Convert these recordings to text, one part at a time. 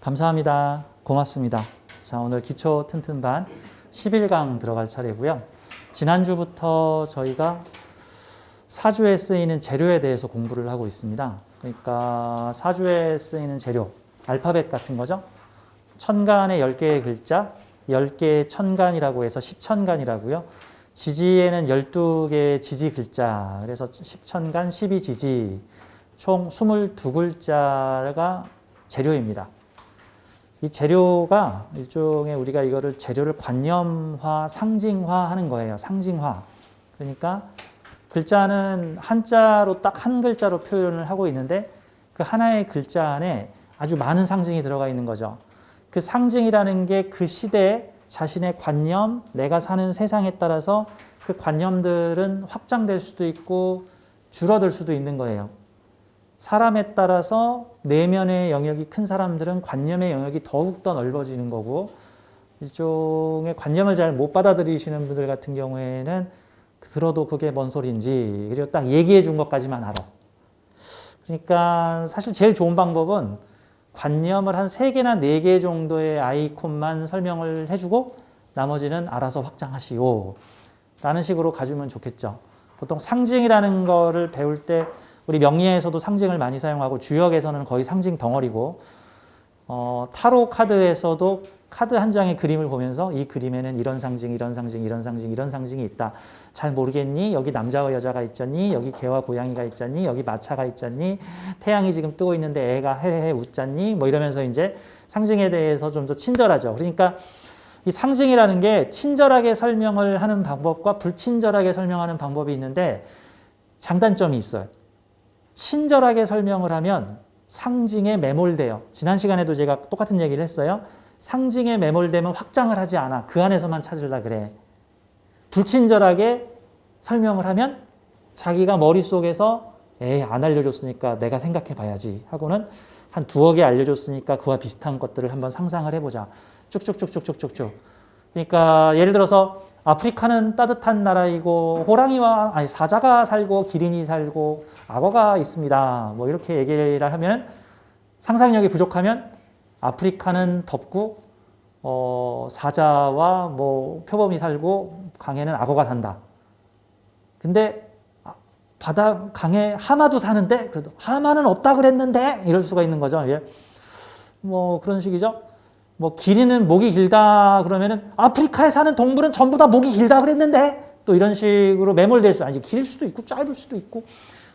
감사합니다. 고맙습니다. 자, 오늘 기초 튼튼반 11강 들어갈 차례고요. 지난주부터 저희가 사주에 쓰이는 재료에 대해서 공부를 하고 있습니다. 그러니까 사주에 쓰이는 재료, 알파벳 같은 거죠. 천간에 10개의 글자, 10개의 천간이라고 해서 10천간이라고요. 지지에는 12개의 지지 글자, 그래서 10천간, 12지지, 총 22글자가 재료입니다. 이 재료가 일종의 우리가 이거를 재료를 관념화, 상징화 하는 거예요. 상징화. 그러니까 글자는 한자로 딱 한 글자로 표현을 하고 있는데 그 하나의 글자 안에 아주 많은 상징이 들어가 있는 거죠. 그 상징이라는 게 그 시대에 자신의 관념, 내가 사는 세상에 따라서 그 관념들은 확장될 수도 있고 줄어들 수도 있는 거예요. 사람에 따라서 내면의 영역이 큰 사람들은 관념의 영역이 더욱더 넓어지는 거고 일종의 관념을 잘 못 받아들이시는 분들 같은 경우에는 들어도 그게 뭔 소리인지 그리고 딱 얘기해 준 것까지만 알아. 그러니까 사실 제일 좋은 방법은 관념을 한 3개나 4개 정도의 아이콘만 설명을 해주고 나머지는 알아서 확장하시오 라는 식으로 가주면 좋겠죠. 보통 상징이라는 거를 배울 때 우리 명리에서도 상징을 많이 사용하고 주역에서는 거의 상징 덩어리고 타로 카드에서도 카드 한 장의 그림을 보면서 이 그림에는 이런 상징, 이런 상징, 이런 상징, 이런 상징이 있다. 잘 모르겠니? 여기 남자와 여자가 있잖니? 여기 개와 고양이가 있잖니? 여기 마차가 있잖니? 태양이 지금 뜨고 있는데 애가 헤헤 웃잖니? 뭐 이러면서 이제 상징에 대해서 좀 더 친절하죠. 그러니까 이 상징이라는 게 친절하게 설명을 하는 방법과 불친절하게 설명하는 방법이 있는데 장단점이 있어요. 친절하게 설명을 하면 상징에 매몰돼요. 지난 시간에도 제가 똑같은 얘기를 했어요. 상징에 매몰되면 확장을 하지 않아. 그 안에서만 찾으려 그래. 불친절하게 설명을 하면 자기가 머릿속에서 에이 안 알려줬으니까 내가 생각해 봐야지 하고는 한 2억 개 알려줬으니까 그와 비슷한 것들을 한번 상상을 해보자. 쭉쭉쭉쭉쭉쭉. 그러니까 예를 들어서 아프리카는 따뜻한 나라이고 사자가 살고 기린이 살고 악어가 있습니다. 뭐 이렇게 얘기를 하면 상상력이 부족하면 아프리카는 덥고 사자와 뭐 표범이 살고 강에는 악어가 산다. 근데 바다 강에 하마도 사는데 그래도 하마는 없다 그랬는데 이럴 수가 있는 거죠. 예. 뭐 그런 식이죠. 뭐 기린은 목이 길다 그러면은 아프리카에 사는 동물은 전부 다 목이 길다 그랬는데 또 이런 식으로 매몰될 수 아니 길 수도 있고 짧을 수도 있고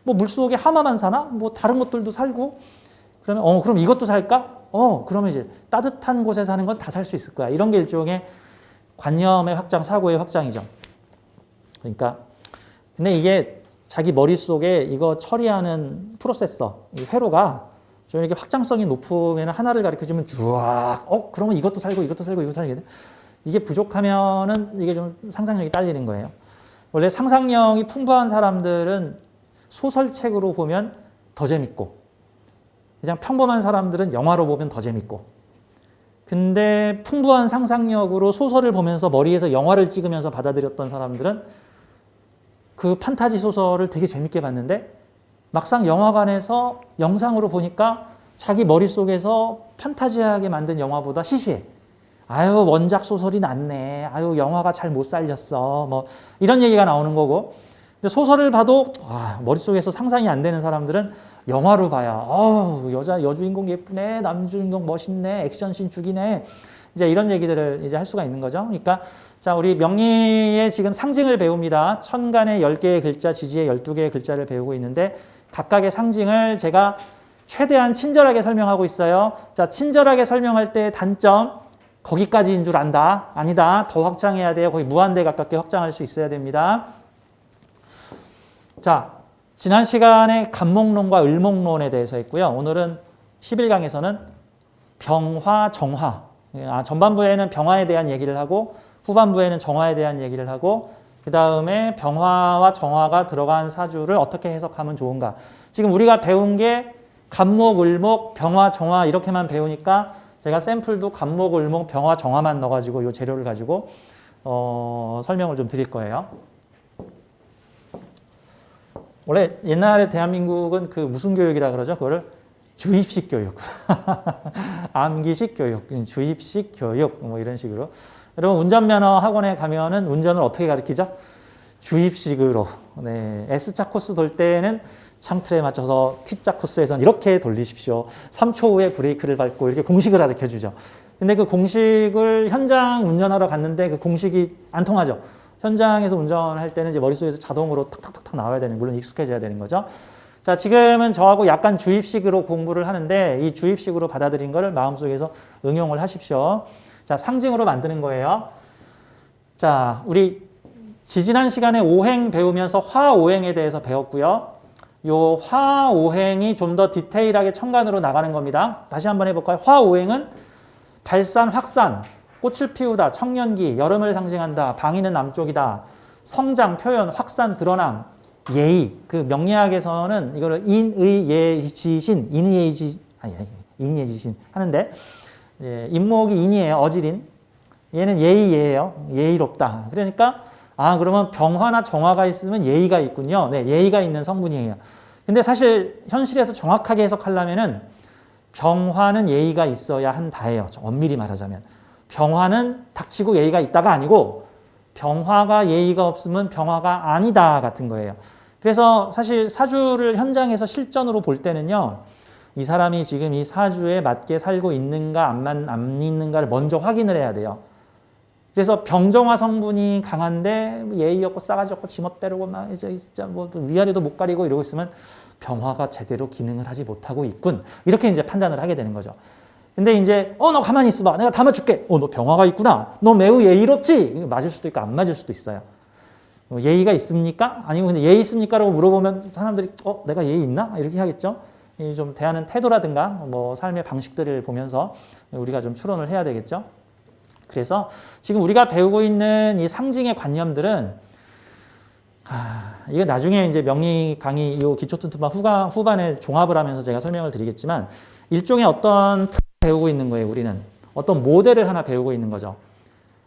뭐 물속에 하마만 사나 뭐 다른 것들도 살고 그러면 그럼 이것도 살까? 그러면 이제 따뜻한 곳에 사는 건 다 살 수 있을 거야. 이런 게 일종의 관념의 확장, 사고의 확장이죠. 그러니까 근데 이게 자기 머릿속에 이거 처리하는 프로세서, 이 회로가 좀 이렇게 확장성이 높으면 하나를 가르쳐주면 그러면 이것도 살고 이것도 살고 이것도 살게 돼. 이게 부족하면은 이게 좀 상상력이 딸리는 거예요. 원래 상상력이 풍부한 사람들은 소설책으로 보면 더 재밌고 그냥 평범한 사람들은 영화로 보면 더 재밌고 근데 풍부한 상상력으로 소설을 보면서 머리에서 영화를 찍으면서 받아들였던 사람들은 그 판타지 소설을 되게 재밌게 봤는데 막상 영화관에서 영상으로 보니까 자기 머릿속에서 판타지하게 만든 영화보다 시시해. 아유 원작 소설이 낫네. 아유 영화가 잘 못 살렸어. 뭐 이런 얘기가 나오는 거고 근데 소설을 봐도 머릿속에서 상상이 안 되는 사람들은 영화로 봐야 여주인공 예쁘네. 남주인공 멋있네. 액션씬 죽이네. 이제 이런 얘기들을 이제 할 수가 있는 거죠. 그러니까 자, 우리 명리의 지금 상징을 배웁니다. 천간에 10개의 글자, 지지에 12개의 글자를 배우고 있는데 각각의 상징을 제가 최대한 친절하게 설명하고 있어요. 자, 친절하게 설명할 때 단점 거기까지인 줄 안다. 아니다. 더 확장해야 돼요. 거의 무한대 가깝게 확장할 수 있어야 됩니다. 자, 지난 시간에 간목론과 을목론에 대해서 했고요. 오늘은 11강에서는 병화, 정화. 전반부에는 병화에 대한 얘기를 하고 후반부에는 정화에 대한 얘기를 하고 그 다음에 병화와 정화가 들어간 사주를 어떻게 해석하면 좋은가. 지금 우리가 배운 게 간목, 을목, 병화, 정화 이렇게만 배우니까 제가 샘플도 간목, 을목, 병화, 정화만 넣어가지고 이 재료를 가지고 설명을 좀 드릴 거예요. 원래 옛날에 대한민국은 그 무슨 교육이라 그러죠? 그거를 주입식 교육, 암기식 교육, 주입식 교육 뭐 이런 식으로. 여러분 운전면허 학원에 가면은 운전을 어떻게 가르치죠? 주입식으로. 네, S자 코스 돌 때는 창틀에 맞춰서 T자 코스에서는 이렇게 돌리십시오. 3초 후에 브레이크를 밟고 이렇게 공식을 가르쳐 주죠. 근데 그 공식을 현장 운전하러 갔는데 그 공식이 안 통하죠. 현장에서 운전할 때는 이제 머릿속에서 자동으로 탁탁탁탁 나와야 되는, 물론 익숙해져야 되는 거죠. 자, 지금은 저하고 약간 주입식으로 공부를 하는데 이 주입식으로 받아들인 거를 마음속에서 응용을 하십시오. 자, 상징으로 만드는 거예요. 자, 우리 지지난 시간에 오행 배우면서 화오행에 대해서 배웠고요. 요 화오행이 좀 더 디테일하게 천간으로 나가는 겁니다. 다시 한번 해볼까요? 화오행은 발산, 확산, 꽃을 피우다, 청년기, 여름을 상징한다, 방위는 남쪽이다, 성장, 표현, 확산, 드러남, 예의. 그 명리학에서는 이거를 인의예지신, 인의예지신 하는데, 예, 인목이 인이에요. 어지린. 얘는 예의예요. 예의롭다. 그러니까 그러면 병화나 정화가 있으면 예의가 있군요. 네, 예의가 있는 성분이에요. 근데 사실 현실에서 정확하게 해석하려면은 병화는 예의가 있어야 한다예요. 엄밀히 말하자면. 병화는 닥치고 예의가 있다가 아니고 병화가 예의가 없으면 병화가 아니다 같은 거예요. 그래서 사실 사주를 현장에서 실전으로 볼 때는요. 이 사람이 지금 이 사주에 맞게 살고 있는가 안 있는가를 먼저 확인을 해야 돼요. 그래서 병정화 성분이 강한데 예의 없고 싸가지 없고 지멋대로고 막 이제 진짜 뭐 위아래도 못 가리고 이러고 있으면 병화가 제대로 기능을 하지 못하고 있군. 이렇게 이제 판단을 하게 되는 거죠. 근데 이제 너 가만히 있어봐. 내가 다 맞출게. 너 병화가 있구나. 너 매우 예의롭지? 맞을 수도 있고 안 맞을 수도 있어요. 예의가 있습니까? 아니면 근데 예의 있습니까? 라고 물어보면 사람들이 내가 예의 있나? 이렇게 하겠죠. 좀 대하는 태도라든가 뭐 삶의 방식들을 보면서 우리가 좀 추론을 해야 되겠죠. 그래서 지금 우리가 배우고 있는 이 상징의 관념들은 이거 나중에 이제 명리 강의 이 기초 튼튼반 후반에 종합을 하면서 제가 설명을 드리겠지만 일종의 어떤 틀을 배우고 있는 거예요. 우리는 어떤 모델을 하나 배우고 있는 거죠.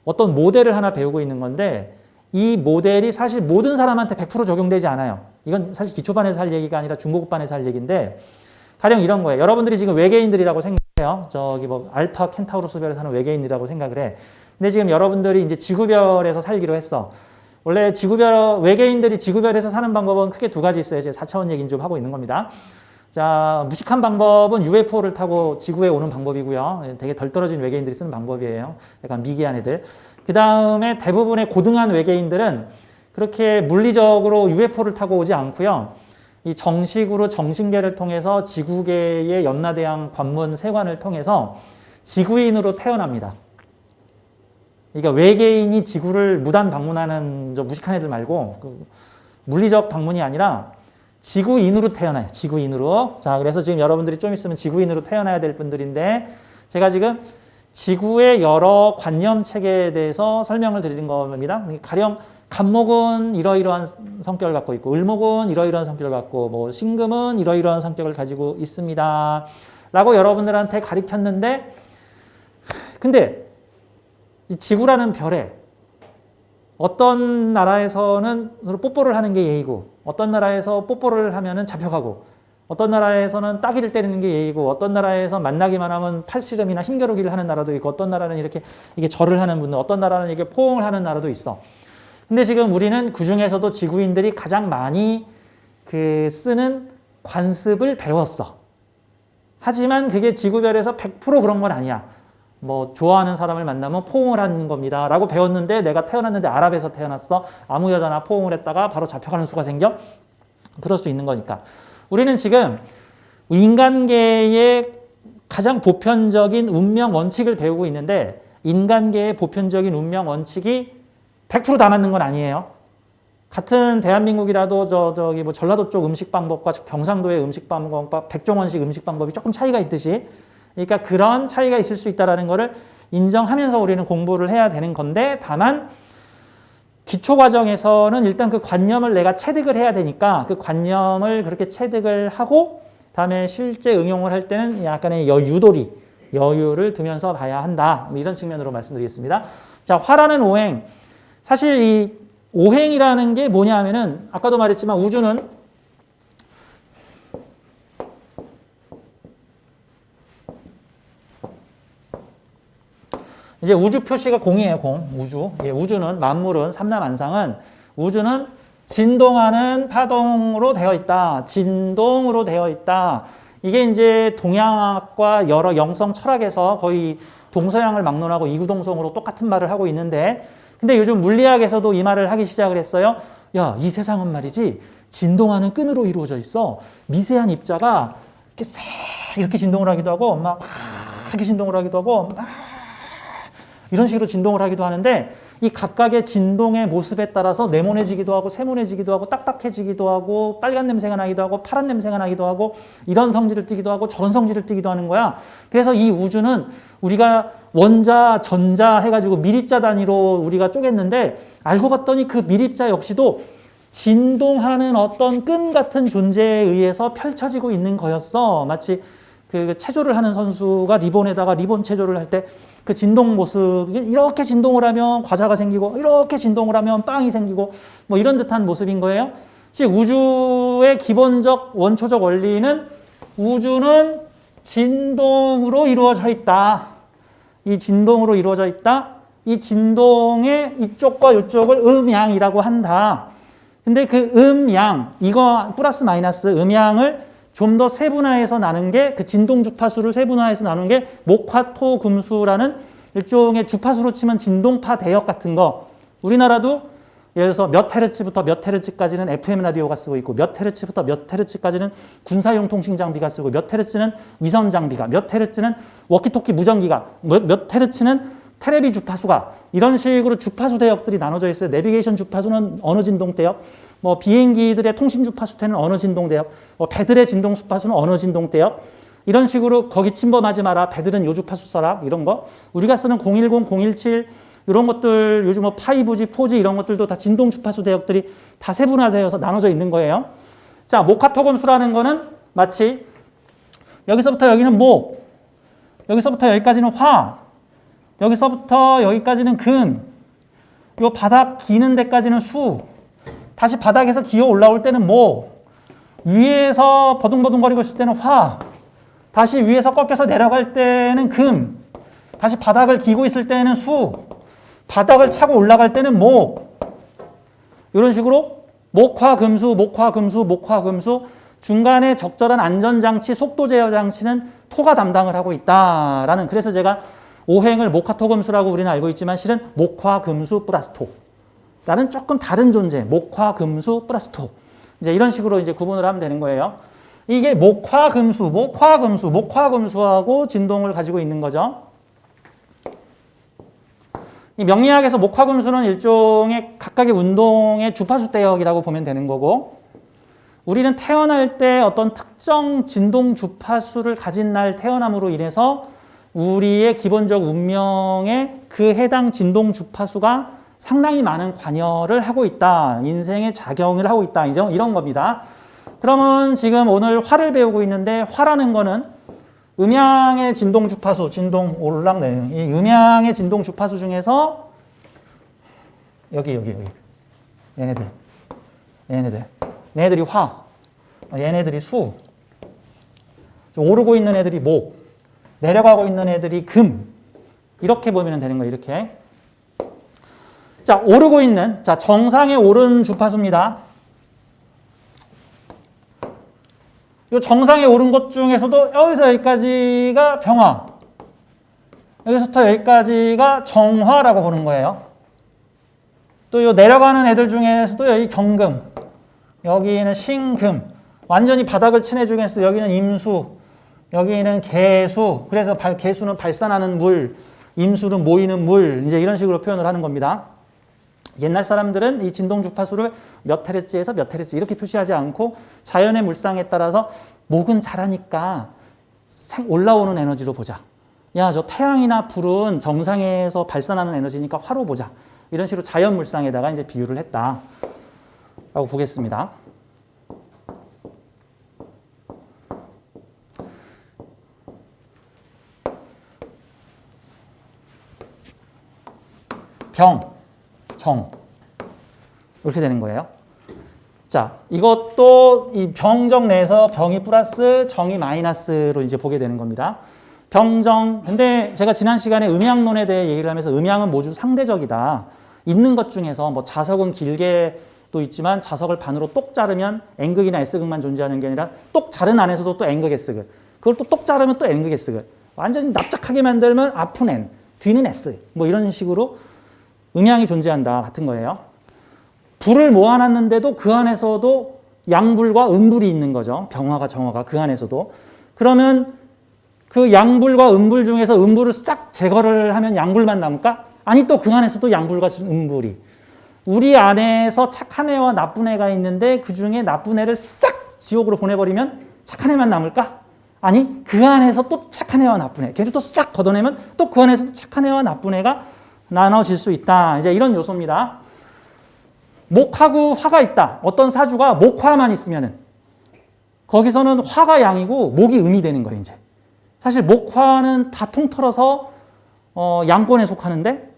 어떤 모델을 하나 배우고 있는 건데 이 모델이 사실 모든 사람한테 100% 적용되지 않아요. 이건 사실 기초반에서 할 얘기가 아니라 중고급반에서 할 얘기인데 가령 이런 거예요. 여러분들이 지금 외계인들이라고 생각해요. 저기 뭐 알파 켄타우로스별에 사는 외계인이라고 생각을 해. 근데 지금 여러분들이 이제 지구별에서 살기로 했어. 원래 외계인들이 지구별에서 사는 방법은 크게 두 가지 있어요. 이제 4차원 얘기는 좀 하고 있는 겁니다. 자, 무식한 방법은 UFO를 타고 지구에 오는 방법이고요. 되게 덜 떨어진 외계인들이 쓰는 방법이에요. 약간 미개한 애들. 그 다음에 대부분의 고등한 외계인들은 그렇게 물리적으로 UFO를 타고 오지 않고요. 이 정식으로 정신계를 통해서 지구계의 연나대양 관문 세관을 통해서 지구인으로 태어납니다. 그러니까 외계인이 지구를 무단 방문하는 저 무식한 애들 말고 물리적 방문이 아니라 지구인으로 태어나요. 지구인으로. 자, 그래서 지금 여러분들이 좀 있으면 지구인으로 태어나야 될 분들인데 제가 지금 지구의 여러 관념 체계에 대해서 설명을 드리는 겁니다. 가령 간목은 이러이러한 성격을 갖고 있고 을목은 이러이러한 성격을 갖고 뭐 신금은 이러이러한 성격을 가지고 있습니다. 라고 여러분들한테 가르쳤는데 근데 이 지구라는 별에 어떤 나라에서는 서로 뽀뽀를 하는 게 예의고 어떤 나라에서 뽀뽀를 하면은 잡혀가고 어떤 나라에서는 따귀를 때리는 게 예의고 어떤 나라에서 만나기만 하면 팔씨름이나 힘겨루기를 하는 나라도 있고 어떤 나라는 이렇게 절을 하는 분들 어떤 나라는 이렇게 포옹을 하는 나라도 있어. 근데 지금 우리는 그 중에서도 지구인들이 가장 많이 쓰는 관습을 배웠어. 하지만 그게 지구별에서 100% 그런 건 아니야. 뭐 좋아하는 사람을 만나면 포옹을 하는 겁니다. 라고 배웠는데 내가 태어났는데 아랍에서 태어났어. 아무 여자나 포옹을 했다가 바로 잡혀가는 수가 생겨? 그럴 수 있는 거니까. 우리는 지금 인간계의 가장 보편적인 운명 원칙을 배우고 있는데 인간계의 보편적인 운명 원칙이 100% 다 맞는 건 아니에요. 같은 대한민국이라도 저기 뭐 전라도 쪽 음식 방법과 경상도의 음식 방법과 백종원식 음식 방법이 조금 차이가 있듯이 그러니까 그런 차이가 있을 수 있다는 것을 인정하면서 우리는 공부를 해야 되는 건데 다만 기초 과정에서는 일단 그 관념을 내가 체득을 해야 되니까 그 관념을 그렇게 체득을 하고 다음에 실제 응용을 할 때는 약간의 여유를 두면서 봐야 한다. 이런 측면으로 말씀드리겠습니다. 자, 화라는 오행. 사실 이 오행이라는 게 뭐냐 하면은 아까도 말했지만 우주는 이제 우주 표시가 공이에요, 공. 우주. 예, 우주는 만물은 삼라만상은 우주는 진동하는 파동으로 되어 있다. 진동으로 되어 있다. 이게 이제 동양학과 여러 영성 철학에서 거의 동서양을 막론하고 이구동성으로 똑같은 말을 하고 있는데, 근데 요즘 물리학에서도 이 말을 하기 시작을 했어요. 야, 이 세상은 말이지 진동하는 끈으로 이루어져 있어. 미세한 입자가 이렇게 싹 이렇게 진동을 하기도 하고 막 이렇게 진동을 하기도 하고 막 이런 식으로 진동을 하기도 하는데, 이 각각의 진동의 모습에 따라서 네모내지기도 하고 세모내지기도 하고 딱딱해지기도 하고 빨간 냄새가 나기도 하고 파란 냄새가 나기도 하고 이런 성질을 띠기도 하고 저런 성질을 띠기도 하는 거야. 그래서 이 우주는 우리가 원자, 전자 해가지고 밀입자 단위로 우리가 쪼갰는데, 알고 봤더니 그 밀입자 역시도 진동하는 어떤 끈 같은 존재에 의해서 펼쳐지고 있는 거였어. 마치 그 체조를 하는 선수가 리본에다가 리본 체조를 할 때 그 진동 모습, 이렇게 진동을 하면 과자가 생기고 이렇게 진동을 하면 빵이 생기고 뭐 이런 듯한 모습인 거예요. 즉 우주의 기본적 원초적 원리는 우주는 진동으로 이루어져 있다. 이 진동으로 이루어져 있다. 이 진동의 이쪽과 이쪽을 음양이라고 한다. 근데 그 음양, 이거 플러스 마이너스 음양을 좀 더 세분화해서 나눈 게, 그 진동 주파수를 세분화해서 나눈 게 목화토 금수라는 일종의 주파수로 치면 진동파 대역 같은 거. 우리나라도 예를 들어서 몇 헤르츠부터 몇 헤르츠까지는 FM 라디오가 쓰고 있고, 몇 헤르츠부터 몇 헤르츠까지는 군사용 통신 장비가 쓰고, 몇 헤르츠는 위성 장비가, 몇 헤르츠는 워키토키 무전기가, 몇 헤르츠는 테레비 주파수가, 이런 식으로 주파수 대역들이 나눠져 있어요. 내비게이션 주파수는 어느 진동 대역, 뭐 비행기들의 통신 주파수 때는 어느 진동 대역, 뭐 배들의 진동 주파수는 어느 진동 대역, 이런 식으로 거기 침범하지 마라. 배들은 요 주파수 써라. 이런 거. 우리가 쓰는 010, 017 이런 것들, 요즘 뭐 5G, 4G 이런 것들도 다 진동 주파수 대역들이 다 세분화되어서 나눠져 있는 거예요. 자, 목화토금수라는 거는 마치 여기서부터 여기는 목, 여기서부터 여기까지는 화, 여기서부터 여기까지는 금, 요 바닥 기는 데까지는 수, 다시 바닥에서 기어 올라올 때는 목, 위에서 버둥버둥거리고 있을 때는 화, 다시 위에서 꺾여서 내려갈 때는 금, 다시 바닥을 기고 있을 때는 수, 바닥을 차고 올라갈 때는 목, 이런 식으로 목화금수, 목화금수, 목화금수, 중간에 적절한 안전장치, 속도 제어 장치는 토가 담당을 하고 있다라는, 그래서 제가 오행을 목화토금수라고 우리는 알고 있지만 실은 목화금수 플러스 토라는 조금 다른 존재, 목화금수 플러스 토. 이제 이런 식으로 이제 구분을 하면 되는 거예요. 이게 목화금수, 목화금수, 목화금수하고 진동을 가지고 있는 거죠. 이 명리학에서 목화금수는 일종의 각각의 운동의 주파수 대역이라고 보면 되는 거고, 우리는 태어날 때 어떤 특정 진동 주파수를 가진 날 태어남으로 인해서 우리의 기본적 운명에 그 해당 진동 주파수가 상당히 많은 관여를 하고 있다. 인생의 작용을 하고 있다. 이런 겁니다. 그러면 지금 오늘 화를 배우고 있는데, 화라는 거는 음양의 진동 주파수, 진동 올락내는 이 음양의 진동 주파수 중에서 여기 얘네들이 화, 얘네들이 수, 오르고 있는 애들이 목, 내려가고 있는 애들이 금, 이렇게 보면 되는 거예요. 이렇게. 자, 오르고 있는, 자, 정상에 오른 주파수입니다. 이 정상에 오른 것 중에서도 여기서 여기까지가 병화, 여기서부터 여기까지가 정화라고 보는 거예요. 또 요 내려가는 애들 중에서도 여기 경금, 여기는 신금, 완전히 바닥을 친 애 중에서 여기는 임수, 여기는 개수, 그래서 개수는 발산하는 물, 임수는 모이는 물, 이제 이런 식으로 표현을 하는 겁니다. 옛날 사람들은 이 진동 주파수를 몇 헤르츠에서 몇 헤르츠 이렇게 표시하지 않고 자연의 물상에 따라서 목은 자라니까 올라오는 에너지로 보자. 야, 저 태양이나 불은 정상에서 발산하는 에너지니까 화로 보자. 이런 식으로 자연 물상에다가 이제 비유를 했다라고 보겠습니다. 병. 정. 이렇게 되는 거예요. 자, 이것도 이 병정 내에서 병이 플러스 정이 마이너스로 이제 보게 되는 겁니다. 병정. 근데 제가 지난 시간에 음양론에 대해 얘기를 하면서 음양은 모두 상대적이다. 있는 것 중에서 뭐 자석은 길게도 있지만 자석을 반으로 똑 자르면 N극이나 S극만 존재하는 게 아니라 똑 자른 안에서도 또 N극, S극. 그걸 또 똑 자르면 또 N극, S극. 완전히 납작하게 만들면 앞은 N, 뒤는 S. 뭐 이런 식으로 음양이 존재한다 같은 거예요. 불을 모아놨는데도 그 안에서도 양불과 음불이 있는 거죠. 병화가 정화가 그 안에서도. 그러면 그 양불과 음불 중에서 음불을 싹 제거를 하면 양불만 남을까? 아니 또 그 안에서도 양불과 음불이. 우리 안에서 착한 애와 나쁜 애가 있는데 그 중에 나쁜 애를 싹 지옥으로 보내버리면 착한 애만 남을까? 아니 그 안에서 또 착한 애와 나쁜 애. 걔를 또 싹 걷어내면 또 그 안에서도 착한 애와 나쁜 애가 나눠질 수 있다. 이제 이런 요소입니다. 목하고 화가 있다. 어떤 사주가 목화만 있으면은 거기서는 화가 양이고 목이 음이 되는 거예요. 이제 사실 목화는 다 통틀어서 양권에 속하는데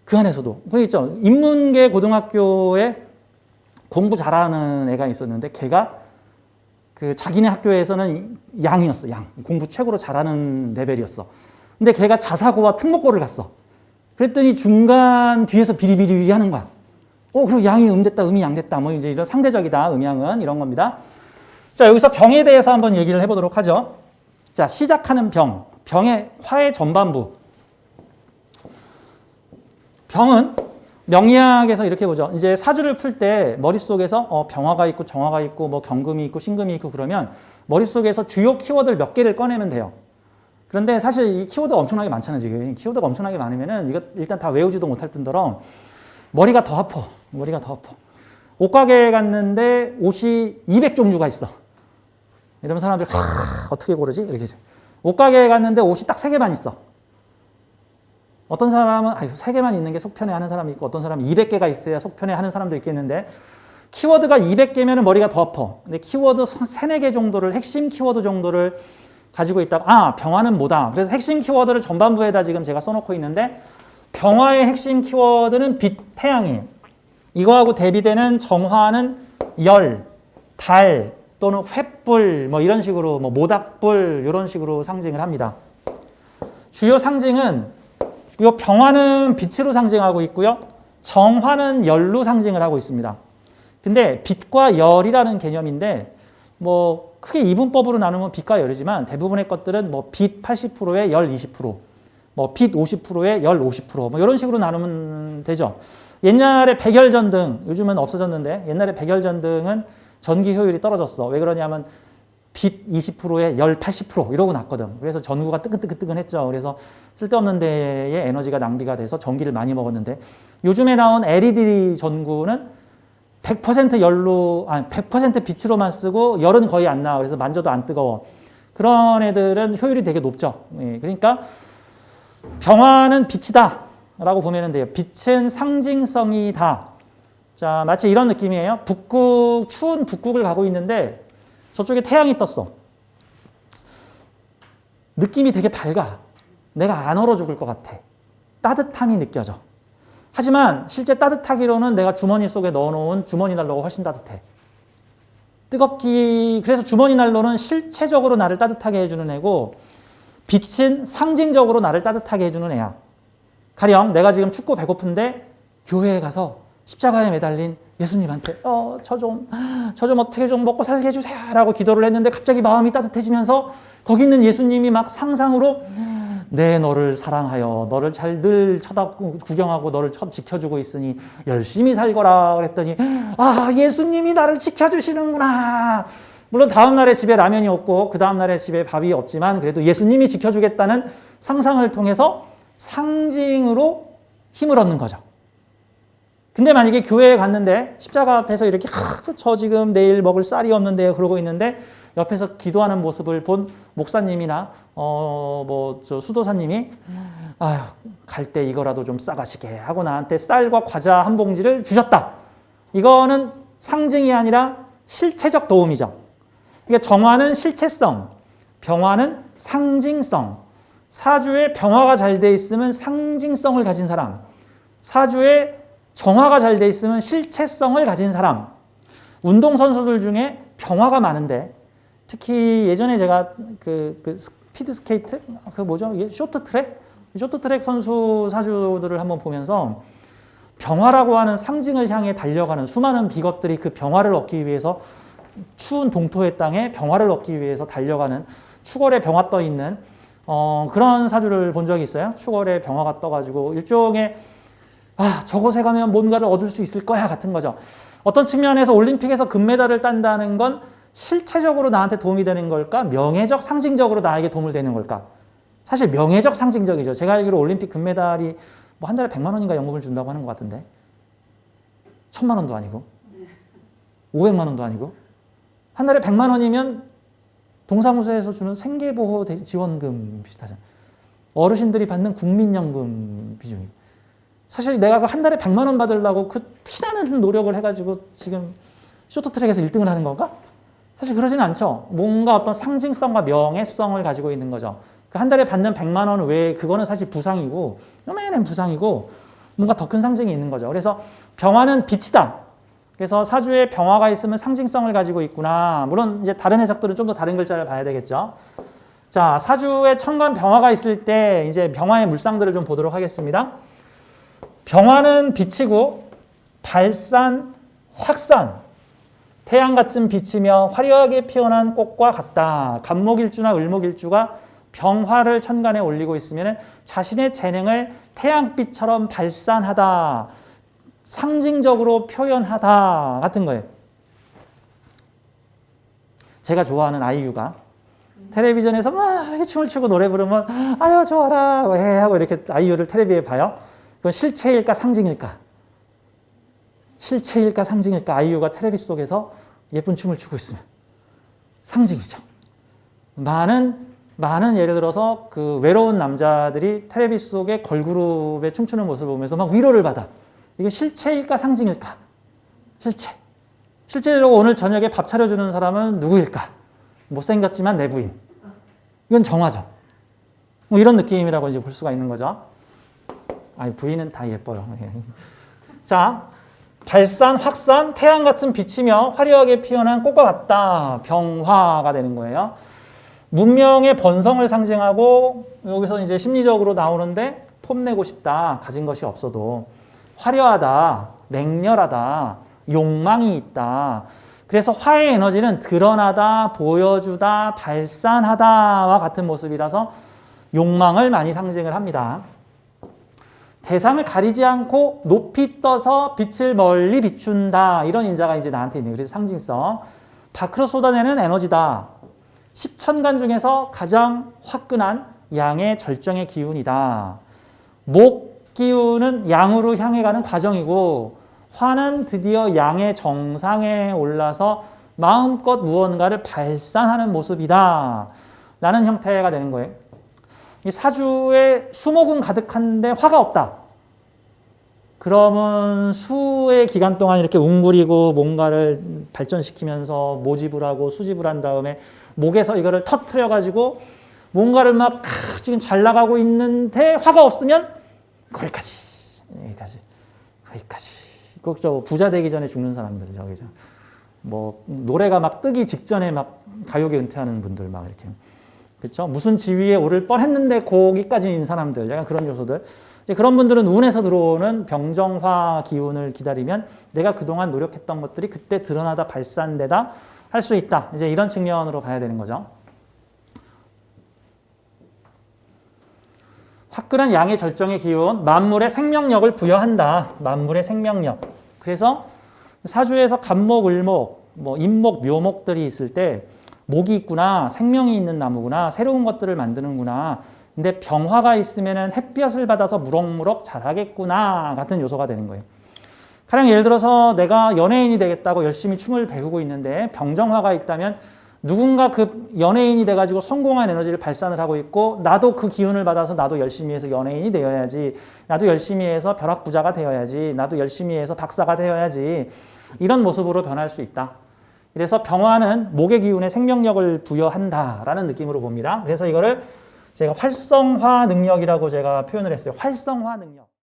그 안에서도 그 있죠. 인문계 고등학교에 공부 잘하는 애가 있었는데 걔가 그 자기네 학교에서는 양이었어. 양 공부 최고로 잘하는 레벨이었어. 근데 걔가 자사고와 특목고를 갔어. 그랬더니 중간 뒤에서 비리비리 하는 거야. 그리고 양이 음됐다, 음이 양됐다. 뭐 이제 이런 상대적이다, 음양은 이런 겁니다. 자, 여기서 병에 대해서 한번 얘기를 해보도록 하죠. 자, 시작하는 병. 병의 화의 전반부. 병은 명리학에서 이렇게 보죠. 이제 사주를 풀 때 머릿속에서 병화가 있고 정화가 있고 뭐 경금이 있고 신금이 있고 그러면 머릿속에서 주요 키워드를 몇 개를 꺼내면 돼요. 그런데 사실 이 키워드가 엄청나게 많잖아요, 지금. 키워드가 엄청나게 많으면은 이거 일단 다 외우지도 못할 뿐더러 머리가 더 아파. 머리가 더 아파. 옷가게에 갔는데 옷이 200종류가 있어. 이러면 사람들이 어떻게 고르지? 이렇게. 옷가게에 갔는데 옷이 딱 3개만 있어. 어떤 사람은 3개만 있는 게 속편해 하는 사람이 있고 어떤 사람은 200개가 있어야 속편해 하는 사람도 있겠는데 키워드가 200개면 머리가 더 아파. 근데 키워드 3, 4개 정도를 핵심 키워드 정도를 가지고 있다가 병화는 뭐다. 그래서 핵심 키워드를 전반부에다 지금 제가 써놓고 있는데 병화의 핵심 키워드는 빛, 태양이에요. 이거하고 대비되는 정화는 열, 달 또는 횃불 뭐 이런 식으로 뭐 모닥불 이런 식으로 상징을 합니다. 주요 상징은 이 병화는 빛으로 상징하고 있고요. 정화는 열로 상징을 하고 있습니다. 근데 빛과 열이라는 개념인데 뭐 크게 이분법으로 나누면 빛과 열이지만 대부분의 것들은 뭐 빛 80%에 열 20%, 뭐 빛 50%에 열 50%뭐 이런 식으로 나누면 되죠. 옛날에 백열전등, 요즘은 없어졌는데 옛날에 백열전등은 전기 효율이 떨어졌어. 왜 그러냐면 빛 20%에 열 80% 이러고 났거든. 그래서 전구가 뜨끈뜨끈뜨끈했죠. 그래서 쓸데없는 데에 에너지가 낭비가 돼서 전기를 많이 먹었는데 요즘에 나온 LED 전구는 100% 열로, 100% 빛으로만 쓰고 열은 거의 안 나와. 그래서 만져도 안 뜨거워. 그런 애들은 효율이 되게 높죠. 그러니까 병화는 빛이다 라고 보면 돼요. 빛은 상징성이다. 자, 마치 이런 느낌이에요. 북극, 추운 북극을 가고 있는데 저쪽에 태양이 떴어. 느낌이 되게 밝아. 내가 안 얼어 죽을 것 같아. 따뜻함이 느껴져. 하지만 실제 따뜻하기로는 내가 주머니 속에 넣어놓은 주머니 난로가 훨씬 따뜻해. 그래서 주머니 난로는 실체적으로 나를 따뜻하게 해주는 애고 빛은 상징적으로 나를 따뜻하게 해주는 애야. 가령 내가 지금 춥고 배고픈데 교회에 가서 십자가에 매달린 예수님한테 저 좀 어떻게 좀 먹고 살게 해주세요 라고 기도를 했는데 갑자기 마음이 따뜻해지면서 거기 있는 예수님이 막 상상으로 너를 사랑하여 너를 잘 늘 구경하고 너를 지켜주고 있으니 열심히 살거라 그랬더니 예수님이 나를 지켜주시는구나. 물론 다음 날에 집에 라면이 없고 그 다음 날에 집에 밥이 없지만 그래도 예수님이 지켜주겠다는 상상을 통해서 상징으로 힘을 얻는 거죠. 근데 만약에 교회에 갔는데 십자가 앞에서 이렇게 저 지금 내일 먹을 쌀이 없는데요 그러고 있는데 옆에서 기도하는 모습을 본 목사님이나 저 수도사님이 갈 때 이거라도 좀 싸가시게 하고 나한테 쌀과 과자 한 봉지를 주셨다. 이거는 상징이 아니라 실체적 도움이죠. 그러니까 정화는 실체성, 병화는 상징성. 사주에 병화가 잘 돼 있으면 상징성을 가진 사람, 사주에 정화가 잘 돼 있으면 실체성을 가진 사람. 운동선수들 중에 병화가 많은데 특히 예전에 제가 그 스피드 스케이트? 그 뭐죠? 쇼트트랙? 쇼트트랙 선수 사주들을 한번 보면서 병화라고 하는 상징을 향해 달려가는 수많은 비겁들이 그 병화를 얻기 위해서 추운 동토의 땅에 병화를 얻기 위해서 달려가는 추월에 병화 떠 있는 그런 사주를 본 적이 있어요. 추월에 병화가 떠가지고 일종의 저곳에 가면 뭔가를 얻을 수 있을 거야 같은 거죠. 어떤 측면에서 올림픽에서 금메달을 딴다는 건 실체적으로 나한테 도움이 되는 걸까? 명예적, 상징적으로 나에게 도움을 되는 걸까? 사실 명예적, 상징적이죠. 제가 알기로 올림픽 금메달이 뭐 한 달에 100만 원인가 연금을 준다고 하는 것 같은데 1000만 원도 아니고 500만 원도 아니고 한 달에 100만 원이면 동사무소에서 주는 생계보호 지원금 비슷하잖아요. 어르신들이 받는 국민연금 비중이. 사실 내가 한 달에 100만 원 받으려고 그 피나는 노력을 해가지고 지금 쇼트트랙에서 1등을 하는 건가? 사실 그러지는 않죠. 뭔가 어떤 상징성과 명예성을 가지고 있는 거죠. 그 한 달에 받는 100만 원 외에 그거는 사실 부상이고 요만한 부상이고 뭔가 더 큰 상징이 있는 거죠. 그래서 병화는 빛이다. 그래서 사주에 병화가 있으면 상징성을 가지고 있구나. 물론 이제 다른 해석들은 좀 더 다른 글자를 봐야 되겠죠. 자, 사주에 천간 병화가 있을 때 이제 병화의 물상들을 좀 보도록 하겠습니다. 병화는 빛이고 발산, 확산, 태양같은 빛이며 화려하게 피어난 꽃과 같다. 간목일주나 을목일주가 병화를 천간에 올리고 있으면 자신의 재능을 태양빛처럼 발산하다, 상징적으로 표현하다 같은 거예요. 제가 좋아하는 아이유가 텔레비전에서 막 춤을 추고 노래 부르면 아유 좋아라 왜 하고 이렇게 아이유를 텔레비에 봐요. 그건 실체일까 상징일까? 실체일까 상징일까? 아이유가 텔레비 속에서 예쁜 춤을 추고 있으면 상징이죠. 많은 예를 들어서 그 외로운 남자들이 텔레비 속에 걸그룹의 춤추는 모습을 보면서 막 위로를 받아. 이게 실체일까 상징일까? 실체. 실제로 오늘 저녁에 밥 차려주는 사람은 누구일까? 못생겼지만 내 부인. 이건 정화죠. 뭐 이런 느낌이라고 이제 볼 수가 있는 거죠. 아니 부인은 다 예뻐요. 자, 발산, 확산, 태양 같은 빛이며 화려하게 피어난 꽃과 같다. 병화가 되는 거예요. 문명의 번성을 상징하고 여기서 이제 심리적으로 나오는데 폼내고 싶다. 가진 것이 없어도 화려하다, 맹렬하다, 욕망이 있다. 그래서 화의 에너지는 드러나다, 보여주다, 발산하다와 같은 모습이라서 욕망을 많이 상징을 합니다. 대상을 가리지 않고 높이 떠서 빛을 멀리 비춘다. 이런 인자가 이제 나한테 있는 그래서 상징성. 밖으로 쏟아내는 에너지다. 십천간 중에서 가장 화끈한 양의 절정의 기운이다. 목 기운은 양으로 향해 가는 과정이고 화는 드디어 양의 정상에 올라서 마음껏 무언가를 발산하는 모습이다. 라는 형태가 되는 거예요. 이 사주에 수목은 가득한데 화가 없다. 그러면 수의 기간 동안 이렇게 웅부리고 뭔가를 발전시키면서 모집을 하고 수집을 한 다음에 목에서 이거를 터트려 가지고 뭔가를 막 지금 잘 나가고 있는데 화가 없으면 거기까지. 꼭 저 부자 되기 전에 죽는 사람들 저기죠. 뭐 노래가 막 뜨기 직전에 막 가요계 은퇴하는 분들 막 이렇게. 그렇죠? 무슨 지위에 오를 뻔했는데 거기까지인 사람들, 약간 그런 요소들. 이제 그런 분들은 운에서 들어오는 병정화 기운을 기다리면 내가 그동안 노력했던 것들이 그때 드러나다 발산되다 할 수 있다. 이제 이런 측면으로 봐야 되는 거죠. 화끈한 양의 절정의 기운, 만물의 생명력을 부여한다. 만물의 생명력. 그래서 사주에서 간목, 을목, 뭐 임목, 묘목들이 있을 때 목이 있구나, 생명이 있는 나무구나, 새로운 것들을 만드는구나. 근데 병화가 있으면 햇볕을 받아서 무럭무럭 자라겠구나 같은 요소가 되는 거예요. 가령 예를 들어서 내가 연예인이 되겠다고 열심히 춤을 배우고 있는데 병정화가 있다면 누군가 그 연예인이 돼가지고 성공한 에너지를 발산을 하고 있고 나도 그 기운을 받아서 나도 열심히 해서 연예인이 되어야지, 나도 열심히 해서 벼락부자가 되어야지, 나도 열심히 해서 박사가 되어야지, 이런 모습으로 변할 수 있다. 그래서 병화는 목의 기운에 생명력을 부여한다라는 느낌으로 봅니다. 그래서 이거를 제가 활성화 능력이라고 제가 표현을 했어요. 활성화 능력.